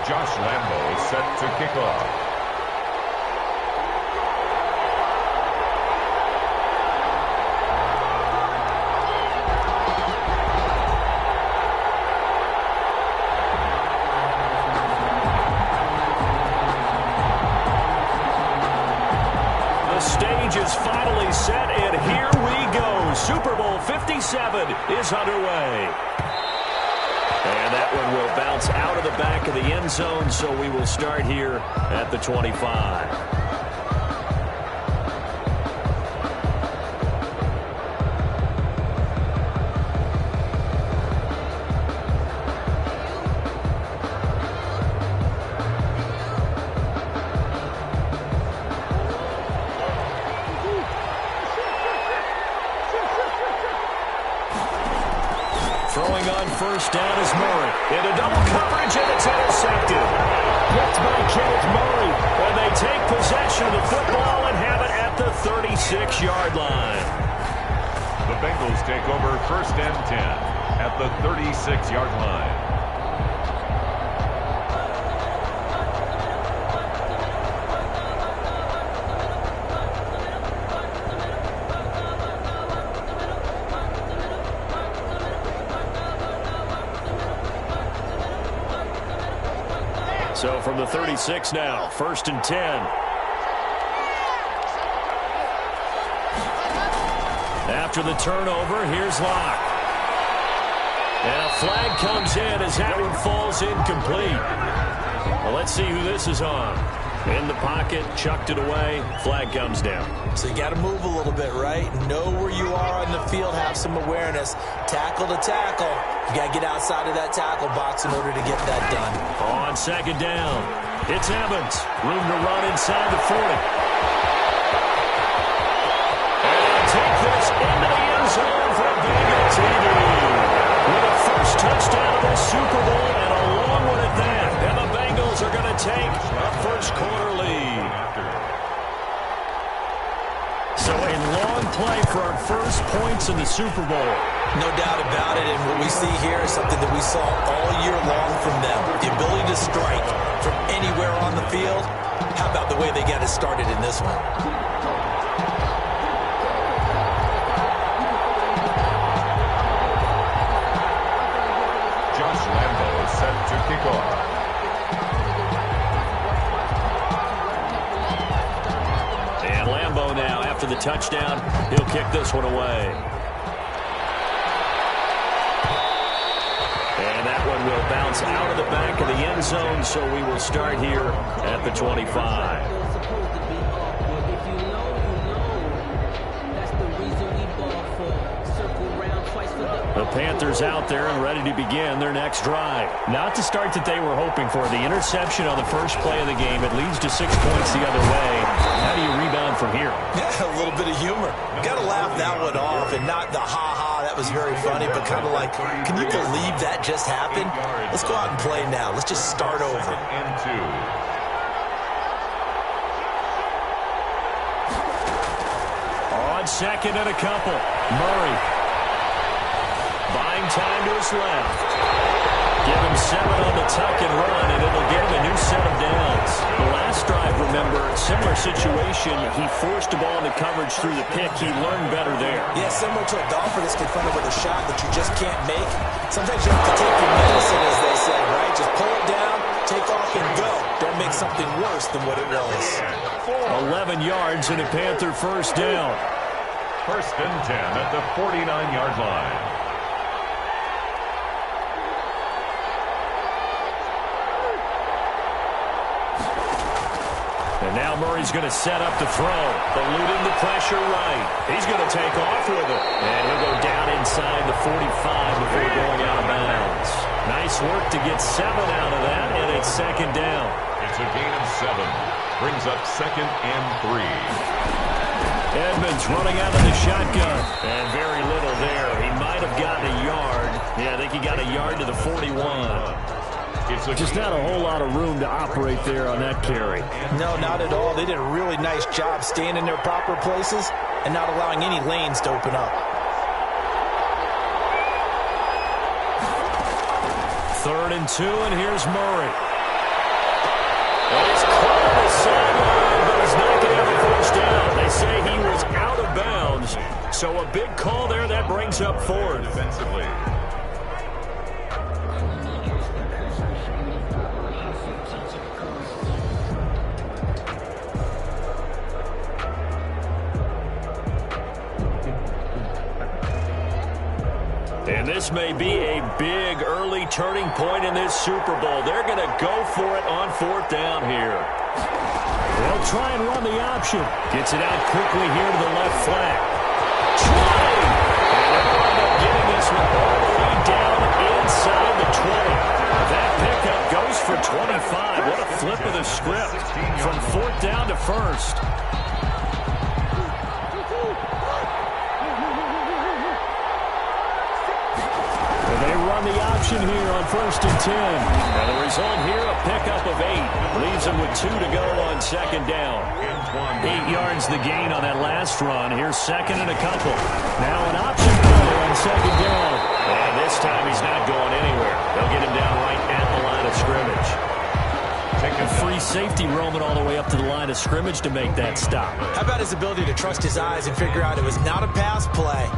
Josh Lambo is set to kick off. The stage is finally set, and here we go. Super Bowl 57 is underway. And that one will bounce out of the back of the end zone, so we will start here at the 25. Throwing on first down is Murray. Into double coverage, and it's intercepted. Picked by Kenneth Murray. And they take possession of the football and have it at the 36-yard line. The Bengals take over first and 10 at the 36-yard line. So from the 36 now, first and 10. After the turnover, here's Locke. And a flag comes in as that one falls incomplete. Well, let's see who this is on. In the pocket, chucked it away, flag comes down. So you got to move a little bit, right? Know where you are on the field, have some awareness. Tackle to tackle. You got to get outside of that tackle box in order to get that done. On second down, it's Evans. Room to run inside the 40. And they'll take this into the end zone for a Bengal TD. With a first touchdown of the Super Bowl and a long one at that. And the Bengals are going to take a first quarter lead. So a long play for our first points in the Super Bowl. No doubt about it, and what we see here is something that we saw all year long from them. The ability to strike from anywhere on the field. How about the way they got it started in this one? Josh Lambo is set to kick off. And Lambo now, after the touchdown, he'll kick this one away. And that one will bounce out of the back of the end zone, so we will start here at the 25. The Panthers out there and ready to begin their next drive. Not the start that they were hoping for. The interception on the first play of the game. It leads to 6 points the other way. How do you rebound from here? Yeah, a little bit of humor. Got to laugh that one off and not the ha-ha. That was very funny, but kind of like, can you believe that just happened? Let's go out and play now. Let's just start over. And 2. On second and a couple. Murray. Buying time to his left. Give him 7 on the tuck and run, and it'll give him a new set of downs. The last drive, remember, similar situation. He forced the ball into coverage through the pick. He learned better there. Yeah, similar to a golfer that's confronted with a shot that you just can't make. Sometimes you have to take your medicine, as they say, right? Just pull it down, take off, and go. Don't make something worse than what it was. 11 yards and a Panther first down. First and 10 at the 49-yard line. And now Murray's going to set up the throw. Eluding the pressure right. He's going to take off with it. And he'll go down inside the 45 before going out of bounds. Nice work to get 7 out of that, and it's second down. It's a gain of 7. Brings up second and 3. Edmonds running out of the shotgun. And very little there. He might have gotten a yard. Yeah, I think he got a yard to the 41. Just not a whole lot of room to operate there on that carry. No, not at all. They did a really nice job staying in their proper places and not allowing any lanes to open up. Third and 2, and here's Murray. sideline, but he's not going to have a first down. They say he was out of bounds. So a big call there. That brings up fourth. Defensively. And this may be a big early turning point in this Super Bowl. They're going to go for it on fourth down here. They'll try and run the option. Gets it out quickly here to the left flat. 20! And they'll end up getting this one all the way down inside the 20. That pickup goes for 25. What a flip of the script from fourth down to first. They run the option here on 1st and 10. And the result here, a pickup of 8. Leaves them with 2 to go on second down. 8 yards the gain on that last run. Here's second and a couple. Now an option play on second down. And this time he's not going anywhere. They'll get him down right at the line of scrimmage. Take a free safety roaming all the way up to the line of scrimmage to make that stop. How about his ability to trust his eyes and figure out it was not a pass play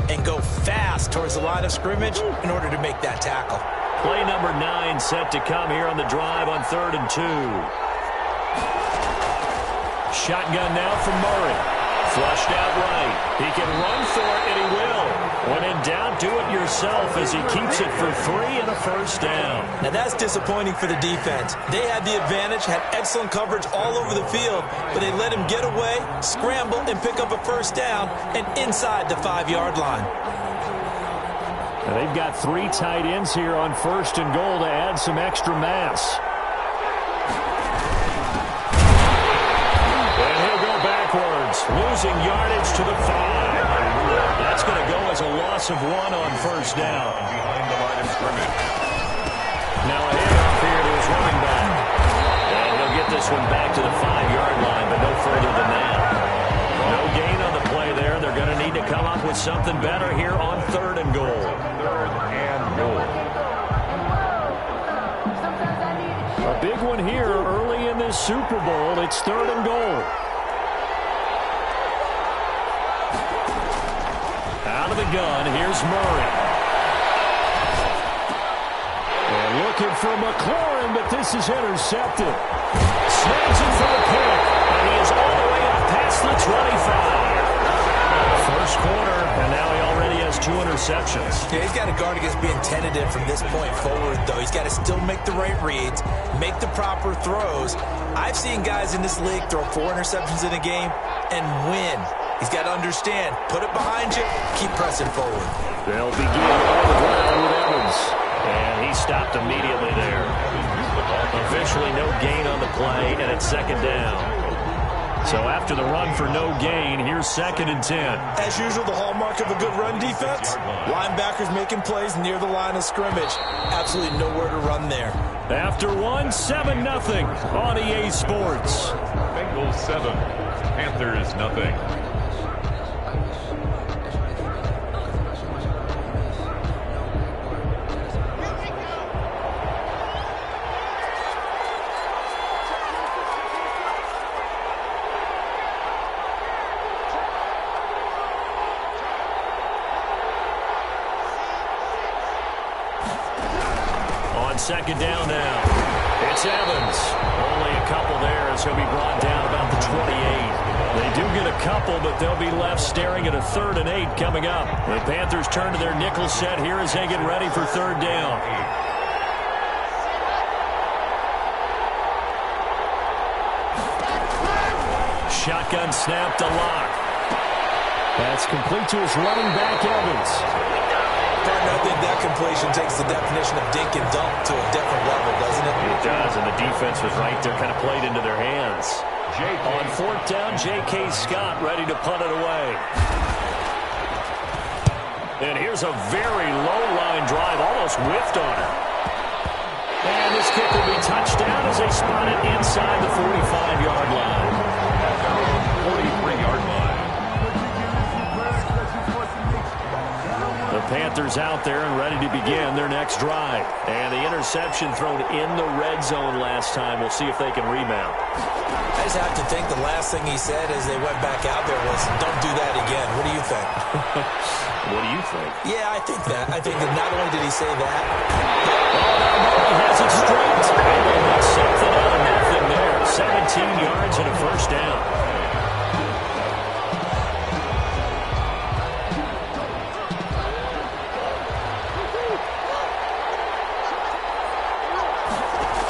and go fast towards the line of scrimmage in order to make that tackle. Play number 9 set to come here on the drive on 3rd and 2. Shotgun now from Murray. Flushed out right. He can run for it, and he will. When in doubt, do it yourself as he keeps it for 3 and a first down. Now that's disappointing for the defense. They had the advantage, had excellent coverage all over the field, but they let him get away, scramble, and pick up a first down, and inside the 5-yard line. Now they've got 3 tight ends here on 1st and goal to add some extra mass. And he'll go backwards, losing yardage to the 5. That's going to go as a loss of 1 on first down. Behind the line of scrimmage. Now a handoff here to his running back. And he'll get this one back to the 5-yard line, but no further than that. No gain on the play there. They're going to need to come up with something better here on 3rd and goal. 3rd and goal. A big one here early in this Super Bowl. It's 3rd and goal. Out of the gun, here's Murray. And looking for McLaurin, but this is intercepted. Snags it for the pick, and he is all the way up past the 25. First quarter, and now he already has 2 interceptions. Yeah, he's got to guard against being tentative from this point forward, though. He's got to still make the right reads, make the proper throws. I've seen guys in this league throw 4 interceptions in a game and win. He's got to understand, put it behind you, keep pressing forward. They'll begin on the ground with Evans. And he stopped immediately there. Officially no gain on the play, and it's 2nd down. So after the run for no gain, here's 2nd and 10. As usual, the hallmark of a good run defense, linebackers making plays near the line of scrimmage. Absolutely nowhere to run there. After 1, 7-0 on EA Sports. Bengals 7, Panthers nothing. On 2nd down now, it's Evans. Only a couple there as he'll be brought down about the 28. They do get a couple, but they'll be left staring at a 3rd and 8 coming up. The Panthers turn to their nickel set here as they get ready for 3rd down. Shotgun snap to Lock. That's complete to his running back, Evans. Partner, I think that completion takes the definition of dink and dunk to a different level, doesn't it? It does, and the defense was right there, kind of played into their hands. On 4th down, J.K. Scott ready to punt it away. And here's a very low-line drive, almost whiffed on it. And this kick will be touchdown as they spot it inside the 45-yard line. 43-yard line. The Panthers out there and ready to begin their next drive. And the interception thrown in the red zone last time. We'll see if they can rebound. I just have to think the last thing he said as they went back out there was, don't do that again. What do you think? What do you think? Yeah, I think that. I think that not only did he say that. He has it straight. And they make something out of nothing there. 17 yards and a first down.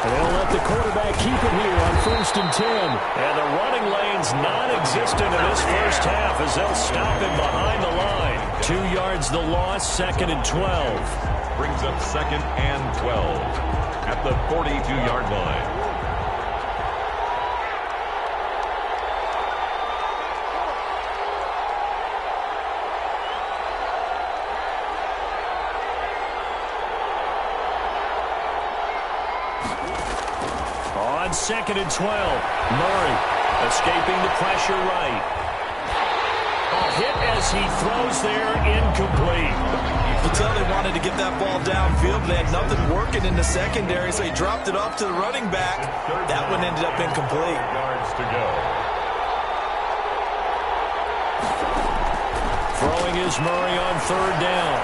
They'll let the quarterback keep it here on 1st and 10. And the running lane's non-existent in this first half as they'll stop him behind the line. 2 yards the loss, 2nd and 12. Brings up 2nd and 12 at the 42-yard line. On 2nd and 12, Murray escaping the pressure right. A hit as he throws there, incomplete. You could tell they wanted to get that ball downfield. They had nothing working in the secondary, so he dropped it off to the running back. That one ended up incomplete. Yards to go. Throwing is Murray on 3rd down.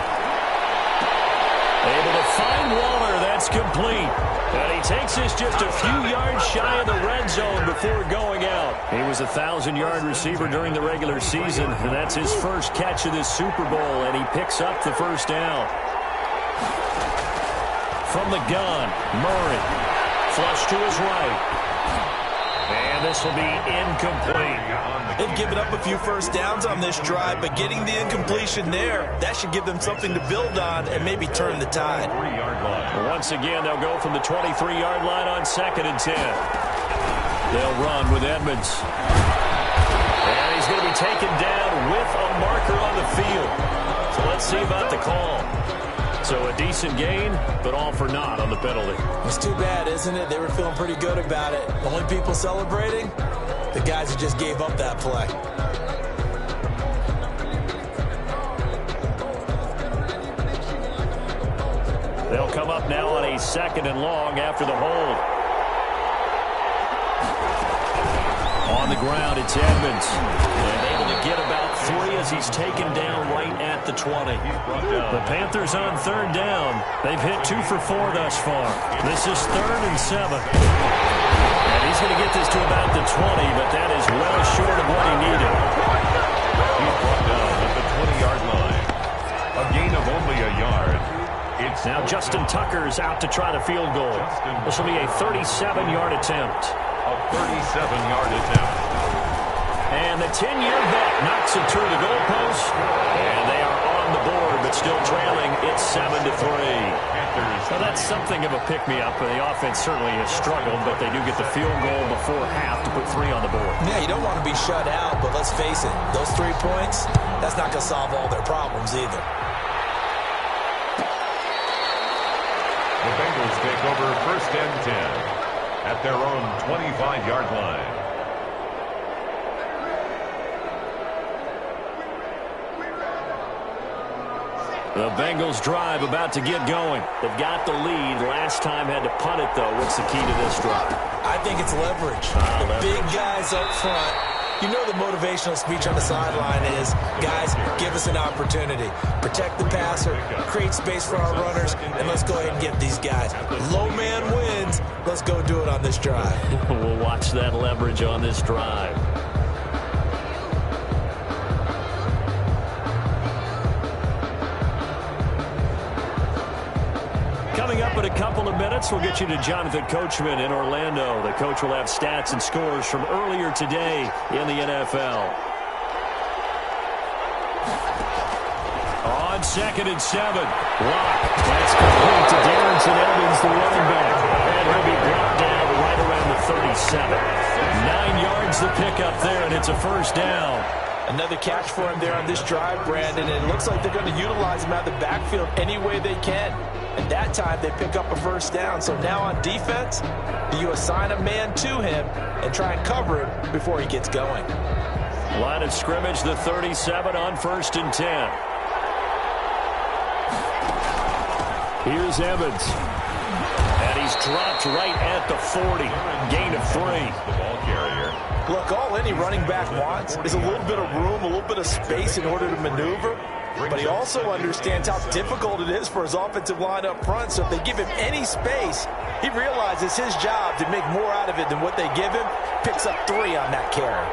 Able to find Waller. That's complete. And he takes this just a few yards shy of the red zone before going out. He was a 1,000-yard receiver during the regular season, and that's his first catch of this Super Bowl, and he picks up the first down. From the gun, Murray. Flush to his right. And this will be incomplete. They've given up a few first downs on this drive, but getting the incompletion there, that should give them something to build on and maybe turn the tide. 3-yard line. Once again, they'll go from the 23-yard line on 2nd and 10. They'll run with Edmonds. And he's going to be taken down with a marker on the field. So let's see about the call. So a decent gain, but all for naught on the penalty. It's too bad, isn't it? They were feeling pretty good about it. The only people celebrating, the guys who just gave up that play. They'll come up now on a 2nd and long after the hold. On the ground, it's Edmonds. And able to get about 3 as he's taken down right at the 20. The Panthers on 3rd down. They've hit 2 for 4 thus far. This is 3rd and 7. And he's going to get this to about the 20, but that is well short of what he needed. He's brought down at the 20-yard line. A gain of only a yard. It's now Justin Tucker's out to try the field goal. This will be a 37-yard attempt. A 37-yard attempt. And the 10-year vet knocks it through the goalpost. And they are on the board, but still trailing. It's 7-3. Well, that's something of a pick-me-up. The offense certainly has struggled, but they do get the field goal before half to put 3 on the board. Yeah, you don't want to be shut out, but let's face it, those 3 points, that's not going to solve all their problems either. The Bengals take over 1st and 10 at their own 25-yard line. The Bengals drive about to get going. They've got the lead. Last time had to punt it, though. What's the key to this drive? I think it's leverage. The big guys up front. You know the motivational speech on the sideline is, guys, give us an opportunity. Protect the passer, create space for our runners, and let's go ahead and get these guys. Low man wins. Let's go do it on this drive. We'll watch that leverage on this drive. Coming up in a couple of minutes, we'll get you to Jonathan Coachman in Orlando. The coach will have stats and scores from earlier today in the NFL. On 2nd and 7, Locke. That's complete to Darrington Evans, the running back. And he'll be brought down right around the 37. 9 yards to pick up there, and it's a first down. Another catch for him there on this drive, Brandon. And it looks like they're going to utilize him out of the backfield any way they can. And that time they pick up a first down. So now on defense, do you assign a man to him and try and cover him before he gets going? Line of scrimmage, the 37 on 1st and 10. Here's Evans. And he's dropped right at the 40. Gain of 3. The ball carrier. Look, all any running back wants is a little bit of room, a little bit of space in order to maneuver. But he also understands how difficult it is for his offensive line up front. So if they give him any space, he realizes his job to make more out of it than what they give him. Picks up 3 on that carry.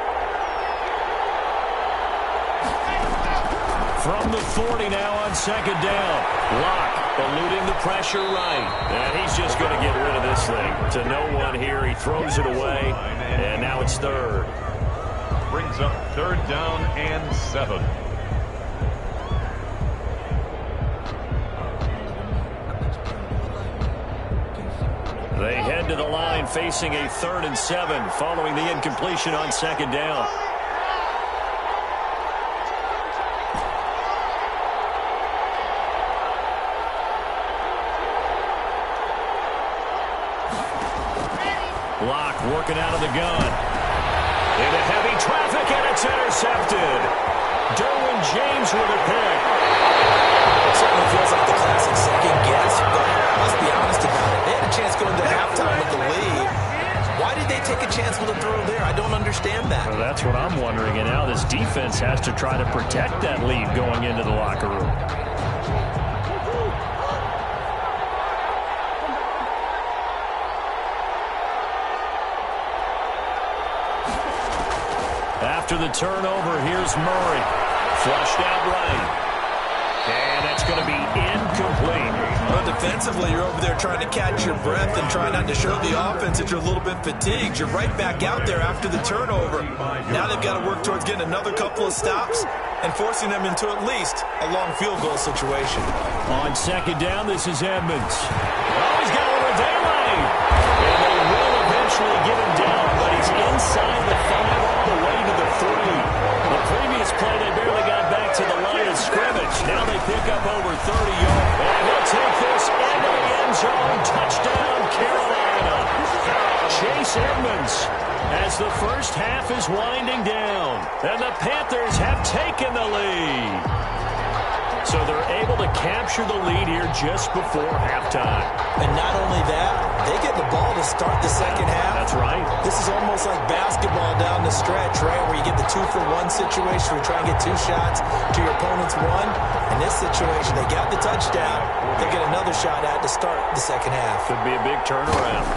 From the 40 now on second down. Locke eluding the pressure right. And he's just going to get rid of this thing. To no one here. He throws it away. And now it's third. Brings up 3rd down and 7. They head to the line facing a 3rd and 7 following the incompletion on second down. Locke working out of the gun. Into heavy traffic, and it's intercepted. Derwin James with a pick. It certainly feels like the classic second guess, but let's be honest about it. They had a chance going into halftime with the lead. Why did they take a chance with a throw there? I don't understand that. Well, that's what I'm wondering, and now this defense has to try to protect that lead going into the locker room. After the turnover, here's Murray. Flushed out right. And that's going to be incomplete. Well, defensively, you're over there trying to catch your breath and try not to show the offense that you're a little bit fatigued. You're right back out there after the turnover. Now they've got to work towards getting another couple of stops and forcing them into at least a long field goal situation. On second down, this is Edmonds. Oh, he's got a little daylight. And they will eventually get him down, but he's inside the 5 all the way to the 3. The previous play, they barely got back to the line of scrimmage. Now they pick up over 30 yards. And he'll take this into the end zone. Touchdown, Carolina. Chase Edmonds as the first half is winding down. And the Panthers have taken the lead. So they're able to capture the lead here just before halftime. And not only that, they get the ball to start the second half. That's right. This is almost like basketball down the stretch, right, where you get the 2-for-1 situation where you try and get 2 shots to your opponent's 1. In this situation, they got the touchdown. They get another shot at to start the second half. Could be a big turnaround.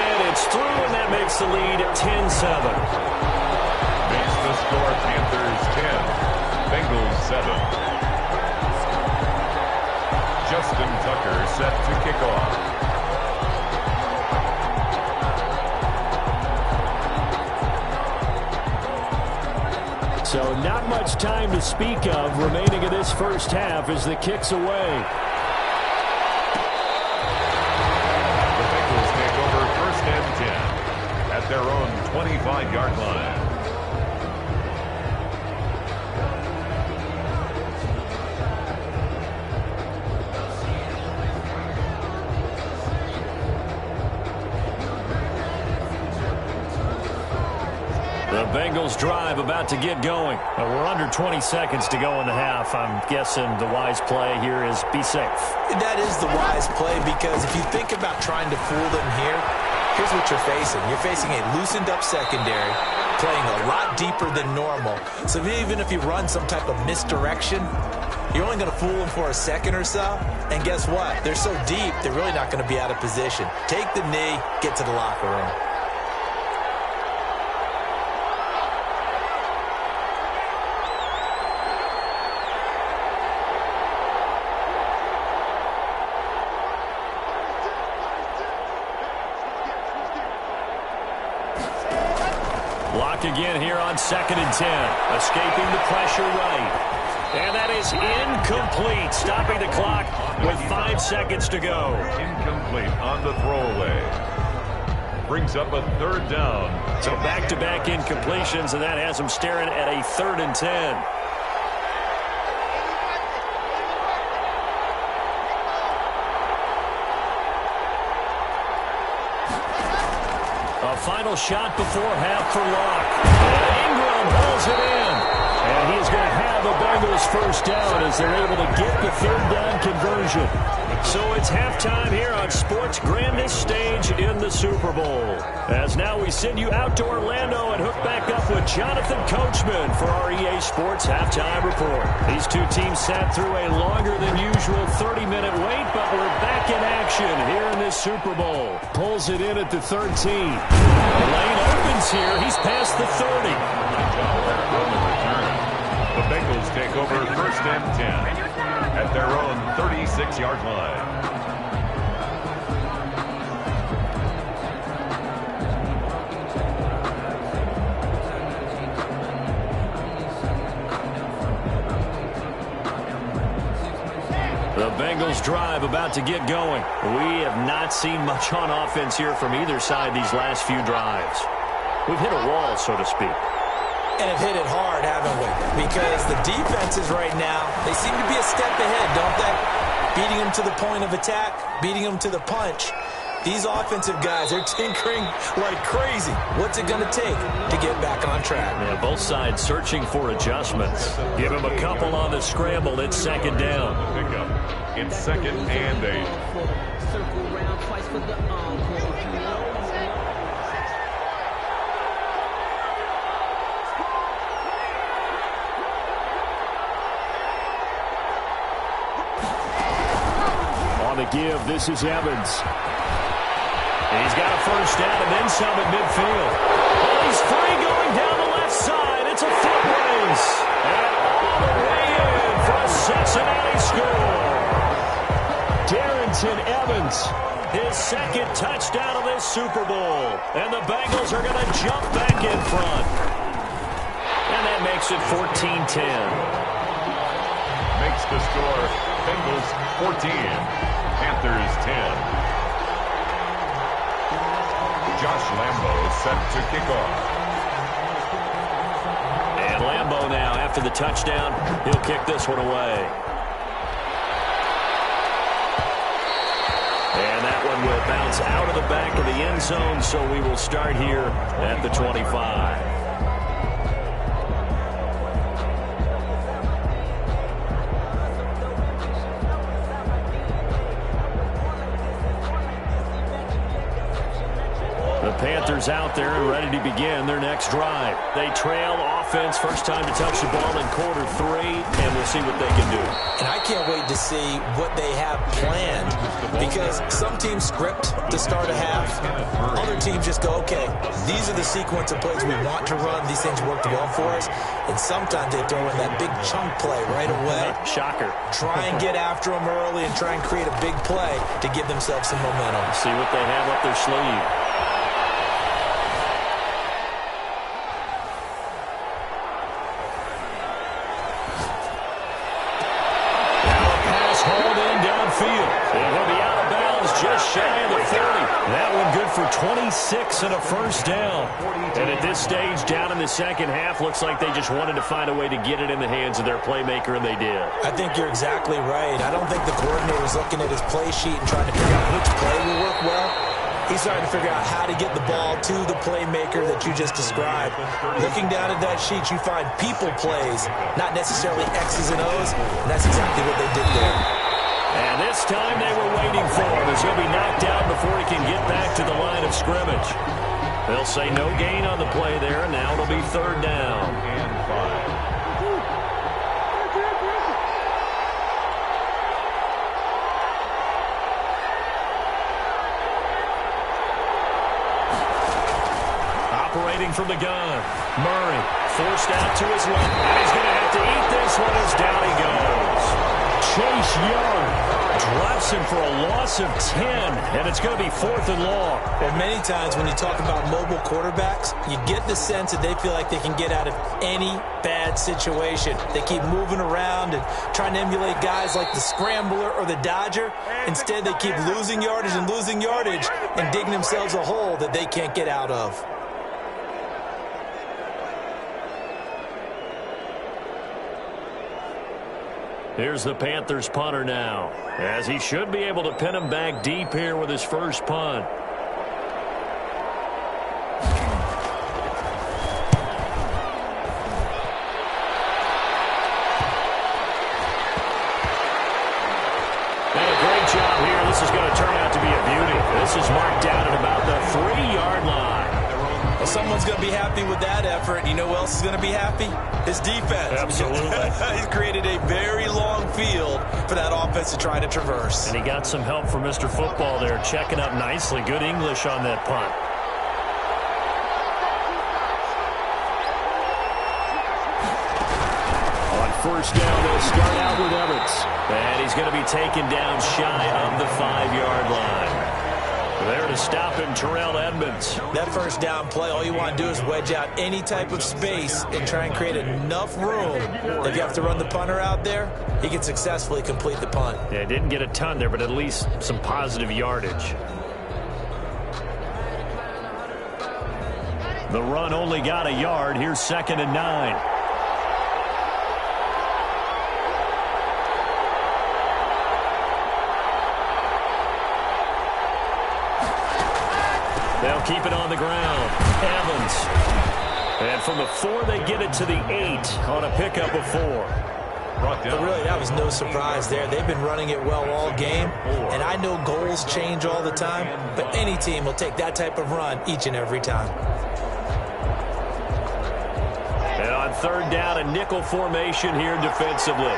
And it's through, and that makes the lead 10-7. Makes the score Panthers 10. Bengals 7. Justin Tucker set to kick off. So not much time to speak of remaining in this first half as the kick's away. The Bengals take over 1st and 10 at their own 25-yard line. The Bengals drive about to get going. We're under 20 seconds to go in the half. I'm guessing the wise play here is be safe. That is the wise play, because if you think about trying to fool them here, here's what you're facing. You're facing a loosened up secondary, playing a lot deeper than normal. So even if you run some type of misdirection, you're only going to fool them for a second or so. And guess what? They're so deep, they're really not going to be out of position. Take the knee, get to the locker room. Again here on 2nd and 10. Escaping the pressure right. And that is incomplete. Stopping the clock with 5 seconds to go. Incomplete on the throwaway. Brings up a 3rd down. So back-to-back incompletions, and that has them staring at a 3rd and 10. A final shot before half for Locke. And Ingram holds it in. And he is going to have the Bengals first down as they're able to get the third down conversion. So it's halftime here on sports' grandest stage in the Super Bowl. As now we send you out to Orlando and hook back up with Jonathan Coachman for our EA Sports Halftime Report. These two teams sat through a longer than usual 30-minute wait, but we're back in action here in this Super Bowl. Pulls it in at the 13. The lane opens here. He's past the 30. The Bengals take over first and 10 at their own 36-yard line. The Bengals drive about to get going. We have not seen much on offense here from either side these last few drives. We've hit a wall, so to speak. And have hit it hard, haven't we? Because the defenses right now, they seem to be a step ahead, don't they? Beating them to the point of attack, beating them to the punch. These offensive guys, they're tinkering like crazy. What's it going to take to get back on track? Yeah, both sides searching for adjustments. Give him a couple on the scramble. It's second down. Pickup. It's second and 8. Circle around twice for the encore. On the give, this is Evans. And he's got a first down and then some at midfield. Oh, he's free going down the left side. It's a foot race. And all the way in for a Cincinnati score. Darrington Evans, his second touchdown of this Super Bowl. And the Bengals are going to jump back in front. And that makes it 14-10. Makes the score Bengals 14, Panthers 10. Josh Lambo set to kick off. And Lambo now, after the touchdown, he'll kick this one away. And that one will bounce out of the back of the end zone, so we will start here at the 25. Panthers out there and ready to begin their next drive. They trail offense, first time to touch the ball in quarter 3, and we'll see what they can do. And I can't wait to see what they have planned, because some teams script to start a half. Other teams just go, okay, these are the sequence of plays we want to run. These things worked well for us. And sometimes they throw in that big chunk play right away. Shocker. Try and get after them early and try and create a big play to give themselves some momentum. See what they have up their sleeve. Just shy of the 30. That one good for 26 and a first down. And at this stage, down in the second half, looks like they just wanted to find a way to get it in the hands of their playmaker, and they did. I think you're exactly right. I don't think the coordinator's looking at his play sheet and trying to figure out which play will work well. He's trying to figure out how to get the ball to the playmaker that you just described. Looking down at that sheet, you find people plays, not necessarily X's and O's, and that's exactly what they did there. And this time they were waiting for him as he'll be knocked down before he can get back to the line of scrimmage. They'll say no gain on the play there, and now it'll be third down. And 5. Operating from the gun. Murray forced out to his left. And he's going to have to eat this one as down he goes. Chase Young drops him for a loss of 10, and it's going to be 4th and long. Well, many times when you talk about mobile quarterbacks, you get the sense that they feel like they can get out of any bad situation. They keep moving around and trying to emulate guys like the Scrambler or the Dodger. Instead, they keep losing yardage and digging themselves a hole that they can't get out of. Here's the Panthers punter now, as he should be able to pin him back deep here with his first punt. Great job here. This is going to turn out to be a beauty. This is marked down at about the 3-yard line. Well, someone's going to be happy with that effort. You know who else is going to be happy? His defense. Absolutely. He's created a very long field for that offense to try to traverse. And he got some help from Mr. Football there, checking up nicely. Good English on that punt. On first down, they'll start out with Evans. And he's going to be taken down shy of the 5-yard line. There to stop him, Terrell Edmonds. That first down play, all you want to do is wedge out any type of space and try and create enough room. If you have to run the punter out there, he can successfully complete the punt. Yeah, didn't get a ton there, but at least some positive yardage. The run only got a yard. Here's 2nd and 9. They'll keep it on the ground. Evans. And from the 4, they get it to the 8 on a pickup of 4. But really, that was no surprise there. They've been running it well all game. And I know goals change all the time, but any team will take that type of run each and every time. And on 3rd down, a nickel formation here defensively.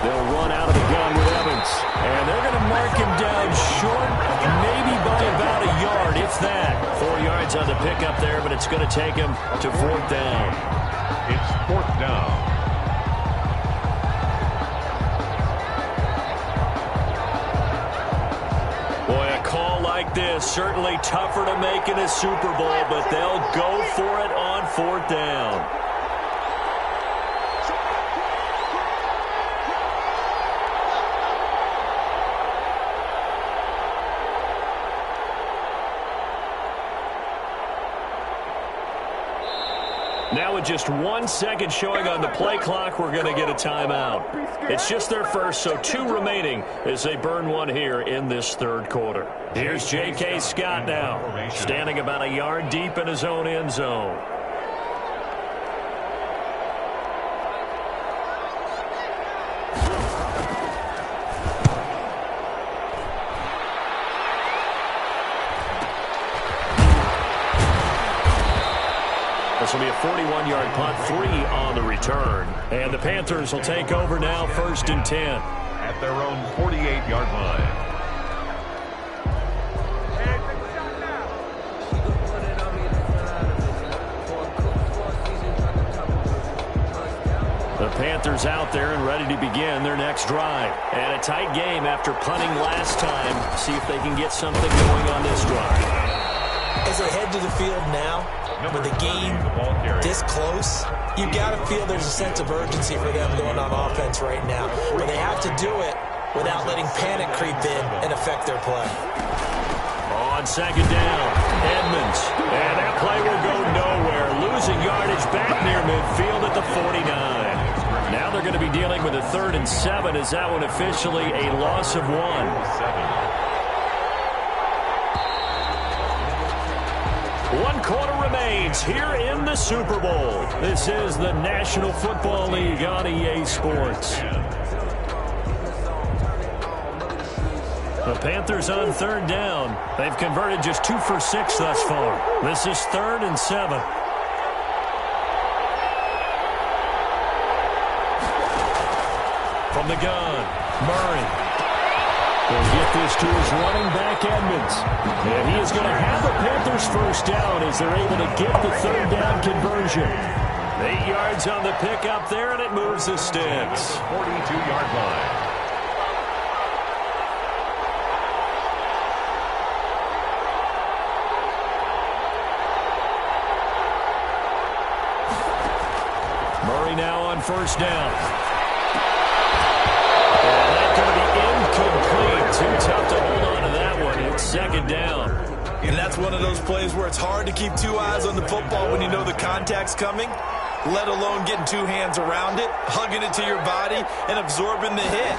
They'll run out of the gun with Evans. And they're going to mark him down short, maybe by about a yard, if that. 4 yards on the pickup there, but it's going to take him to 4th down. It's 4th down. Boy, a call like this, certainly tougher to make in a Super Bowl, but they'll go for it on 4th down. Now with just 1 second showing on the play clock, we're going to get a timeout. It's just their first, so 2 remaining as they burn 1 here in this 3rd quarter. Here's J.K. Scott now, standing about a yard deep in his own end zone. This will be a 41-yard punt, 3 on the return. And the Panthers will take over now, 1st and 10. At their own 48-yard line. The Panthers out there and ready to begin their next drive. And a tight game after punting last time. See if they can get something going on this drive. As they head to the field now, with the game this close, you've got to feel there's a sense of urgency for them going on offense right now. But they have to do it without letting panic creep in and affect their play. On 2nd down, Edmonds. And that play will go nowhere. Losing yardage back near midfield at the 49. Now they're going to be dealing with a 3rd and 7 as that one officially a loss of 1. 1 quarter remains here in the Super Bowl. This is the National Football League on EA Sports. The Panthers on 3rd down. They've converted just 2 for 6 thus far. This is 3rd and 7. From the gun, Murray. He'll get this to his running back, Edmonds. And he is going to have the Panthers first down as they're able to get the 3rd down conversion. 8 yards on the pickup there, and it moves the sticks. 42-yard line. Murray now on 1st down. And that's going to be incomplete. Too tough to hold on to that one. It's 2nd down. And that's one of those plays where it's hard to keep 2 eyes on the football when you know the contact's coming, let alone getting 2 hands around it, hugging it to your body, and absorbing the hit.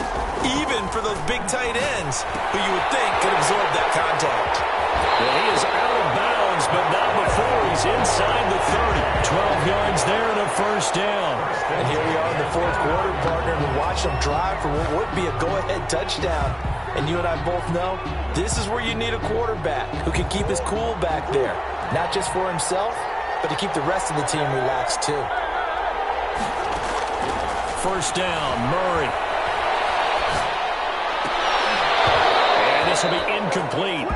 Even for those big tight ends who you would think could absorb that contact. Well, he is out of bounds, but not before he's is inside the 30. 12 yards there and a first down. And here we are in the fourth quarter, partner, and watch them drive for what would be a go-ahead touchdown. And you and I both know this is where you need a quarterback who can keep his cool back there. Not just for himself, but to keep the rest of the team relaxed too. First down, Murray. And this will be incomplete.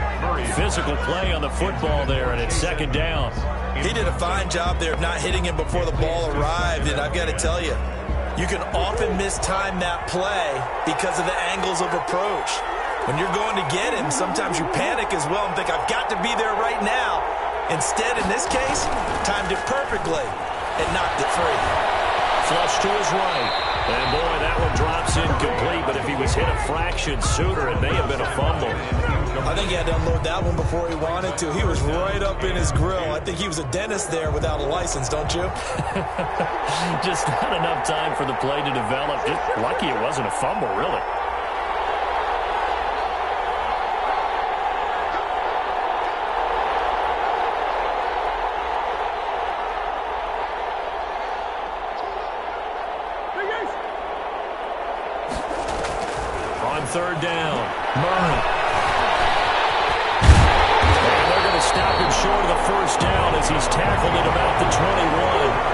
Physical play on the football there, and it's second down. He did a fine job there of not hitting him before the ball arrived, and I've got to tell you, you can often mistime that play because of the angles of approach. When you're going to get him, sometimes you panic as well and think, I've got to be there right now. Instead, in this case, timed it perfectly and knocked it free. Flush to his right. And, boy, that one drops incomplete, but if he was hit a fraction sooner, it may have been a fumble. I think he had to unload that one before he wanted to. He was right up in his grill. I think he was a dentist there without a license, don't you? Just not enough time for the play to develop. Just lucky it wasn't a fumble, really. Third down, Murray. And they're going to stop him short of the first down as he's tackled at about the 21.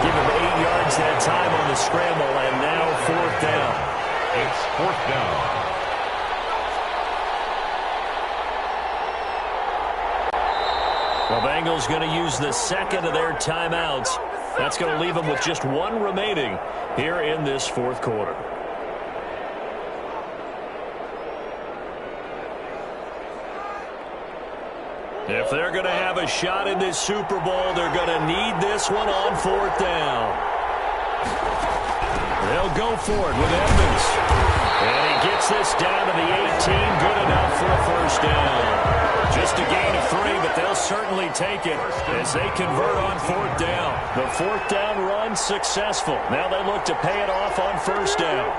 Give him 8 yards that time on the scramble, and now fourth down. It's fourth down. The Bengals going to use the second of their timeouts. That's going to leave them with just one remaining here in this fourth quarter. If they're going to have a shot in this Super Bowl, they're going to need this one on fourth down. They'll go for it with Evans. And he gets this down to the 18, good enough for a first down. Just a gain of 3, but they'll certainly take it as they convert on fourth down. The fourth down run successful. Now they look to pay it off on first down.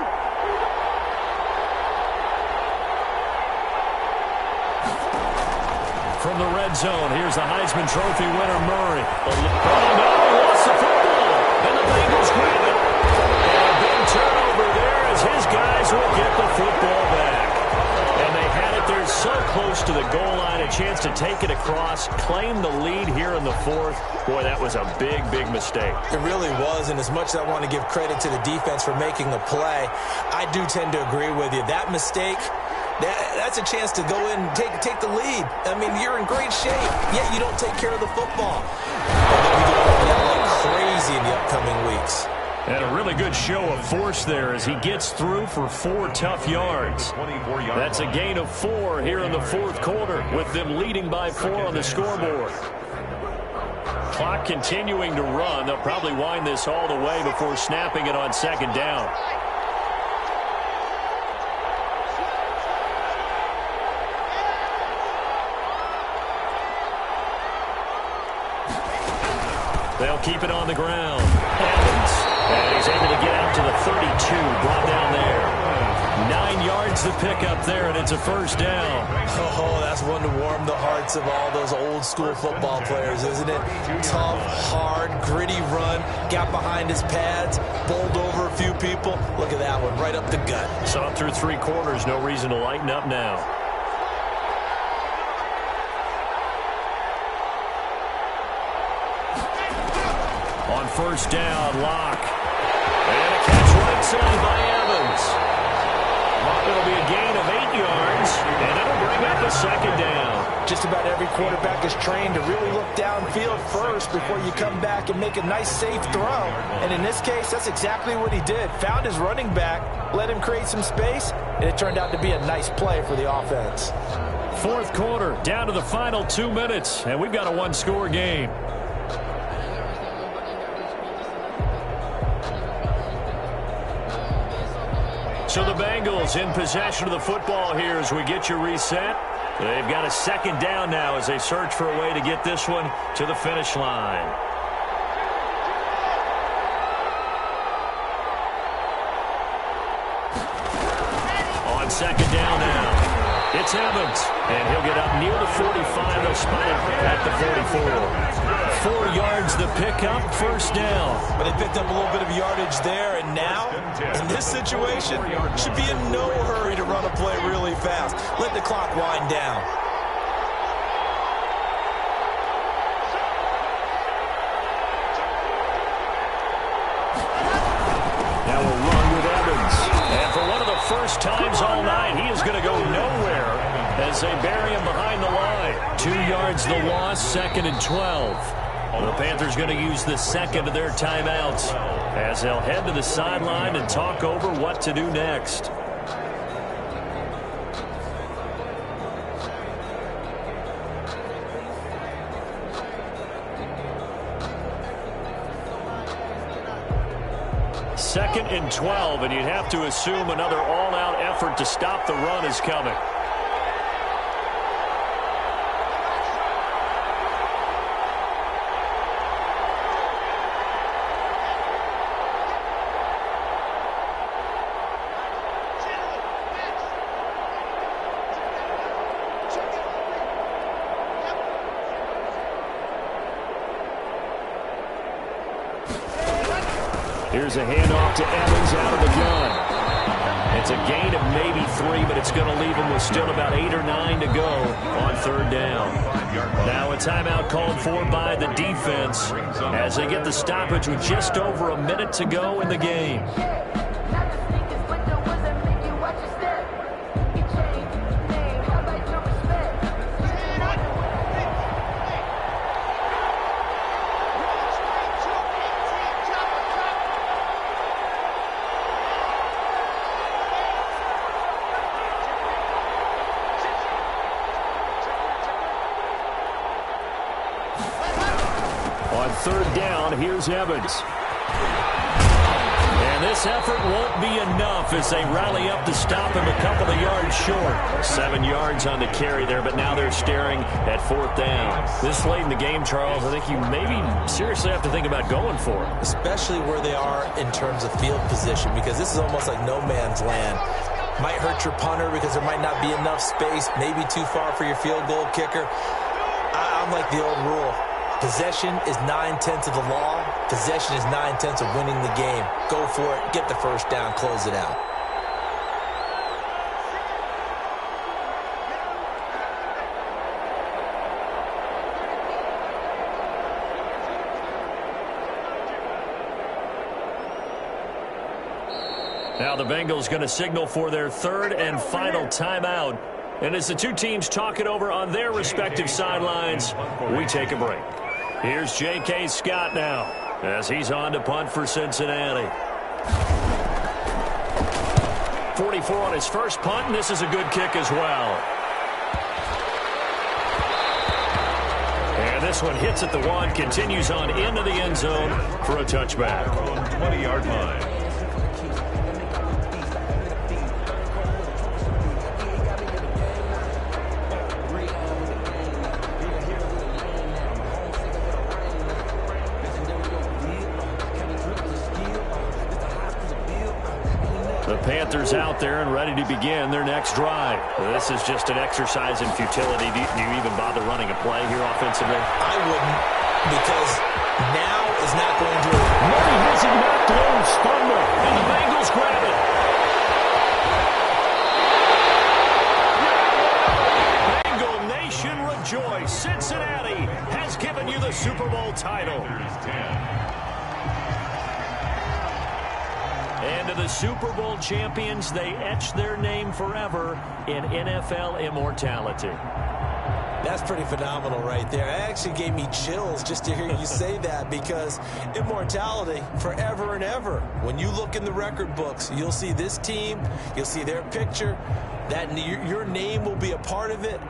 From the red zone, here's the Heisman Trophy winner, Murray. Oh, no, he lost the football. And the Bengals grab it. And a big turnover there as his guys will get the football back. And they had it there so close to the goal line, a chance to take it across, claim the lead here in the fourth. Boy, that was a big, big mistake. It really was, and as much as I want to give credit to the defense for making the play, I do tend to agree with you. That mistake, that's a chance to go in and take the lead. I mean, you're in great shape, yet you don't take care of the football. We're going to yell like crazy in the upcoming weeks. And a really good show of force there as he gets through for 4 tough yards. That's a gain of 4 here in the fourth quarter with them leading by 4 on the scoreboard. Clock continuing to run. They'll probably wind this all the way before snapping it on second down. They'll keep it on the ground. Evans. And he's able to get out to the 32. Brought down there. 9 yards to pick up there, and it's a first down. Oh, that's one to warm the hearts of all those old school football players, isn't it? Tough, hard, gritty run. Got behind his pads. Bowled over a few people. Look at that one, right up the gut. Saw it through 3 quarters. No reason to lighten up now. On first down, Locke. And a catch right side by Evans. It'll be a gain of 8 yards, and it'll bring up a second down. Just about every quarterback is trained to really look downfield first before you come back and make a nice, safe throw. And in this case, that's exactly what he did. Found his running back, let him create some space, and it turned out to be a nice play for the offense. Fourth quarter, down to the final 2 minutes, and we've got a 1-score game. So the Bengals in possession of the football here as we get you reset. They've got a second down now as they search for a way to get this one to the finish line. On second down now. It's Evans, and he'll get up near the 45. They'll spot him at the 44. 4 yards the pickup, first down. But they picked up a little bit of yardage there, and now, in this situation, should be in no hurry to run a play really fast. Let the clock wind down. Now we'll run with Evans. And for one of the first times all night, he is going to go nowhere as they bury him behind the line. 2 yards the loss, 2nd and 12. The Panthers going to use the second of their timeouts as they'll head to the sideline and talk over what to do next. Second and 12, and you'd have to assume another all-out effort to stop the run is coming. Here's a handoff to Evans out of the gun. It's a gain of maybe 3, but it's going to leave him with still about 8 or 9 to go on 3rd down. Now a timeout called for by the defense as they get the stoppage with just over a minute to go in the game. On 3rd down, here's Evans. And this effort won't be enough as they rally up to stop him a couple of yards short. 7 yards on the carry there, but now they're staring at 4th down. This late in the game, Charles, I think you maybe seriously have to think about going for it. Especially where they are in terms of field position, because this is almost like no man's land. Might hurt your punter because there might not be enough space, maybe too far for your field goal kicker. I'm like the old rule. Possession is 9/10 of the law. Possession is 9/10 of winning the game. Go for it. Get the first down. Close it out. Now the Bengals going to signal for their 3rd and final timeout. And as the two teams talk it over on their respective sidelines, we take a break. Here's J.K. Scott now as he's on to punt for Cincinnati. 44 on his first punt, and this is a good kick as well. And this one hits at the 1, continues on into the end zone for a touchback. 20-yard line. The Panthers out there and ready to begin their next drive. This is just an exercise in futility. Do you even bother running a play here offensively? I wouldn't, because now is not going to... Murray has it knocked loose, fumble, and the Bengals grab it. Bengal Nation rejoice. Cincinnati has given you the Super Bowl title. And to the Super Bowl champions, they etch their name forever in NFL immortality. That's pretty phenomenal right there. It actually gave me chills just to hear you say that, because immortality forever and ever. When you look in the record books, you'll see this team, you'll see their picture, that your name will be a part of it.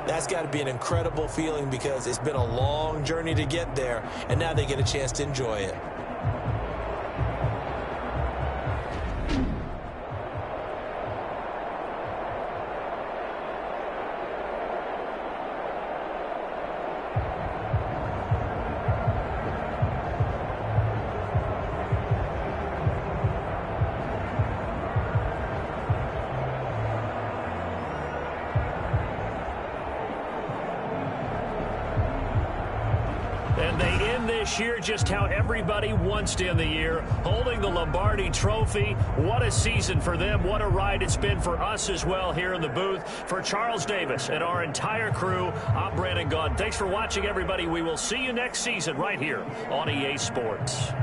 That's got to be an incredible feeling, because it's been a long journey to get there, and now they get a chance to enjoy it. finish here just how everybody wants to end the year, holding the Lombardi Trophy. What a season for them. What a ride it's been for us as well here in the booth. For Charles Davis and our entire crew, I'm Brandon Gaudin. Thanks for watching, everybody. We will see you next season right here on EA Sports.